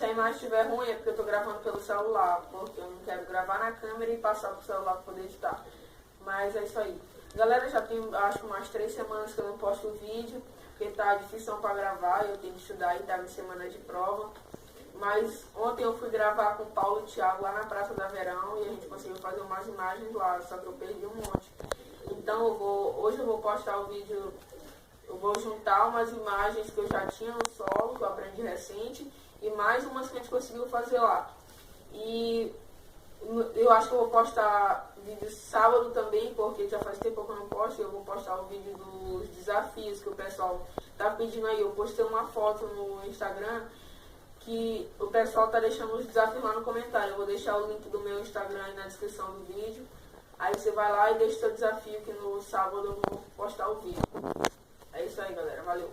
a imagem estiver ruim é porque eu tô gravando pelo celular, porque eu não quero gravar na câmera e passar pro celular para poder editar. Mas é isso aí. Galera, já tem acho que umas 3 semanas que eu não posto vídeo, porque tá difícil para gravar, eu tenho que estudar e tava em semana de prova. Mas ontem eu fui gravar com o Paulo e o Thiago lá na Praça da Verão e a gente conseguiu fazer umas imagens lá, só que eu perdi um monte. Então hoje eu vou postar o vídeo, eu vou juntar umas imagens que eu já tinha no solo, que eu aprendi recente, e mais umas que a gente conseguiu fazer lá. E eu acho que eu vou postar vídeo sábado também, porque já faz tempo que eu não posto, eu vou postar o vídeo dos desafios que o pessoal tá pedindo aí. Eu postei uma foto no Instagram que o pessoal tá deixando os desafios lá no comentário. Eu vou deixar o link do meu Instagram aí na descrição do vídeo. Aí você vai lá e deixa o seu desafio, que no sábado eu vou postar o vídeo. É isso aí, galera. Valeu!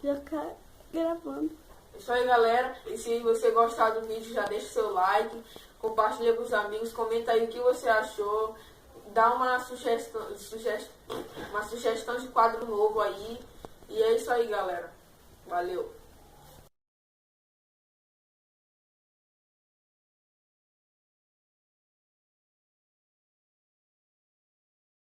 Já tá gravando. Isso aí, galera. E se você gostar do vídeo, já deixa o seu like, compartilha com os amigos, comenta aí o que você achou, dá uma sugestão de quadro novo aí. E é isso aí, galera. Valeu!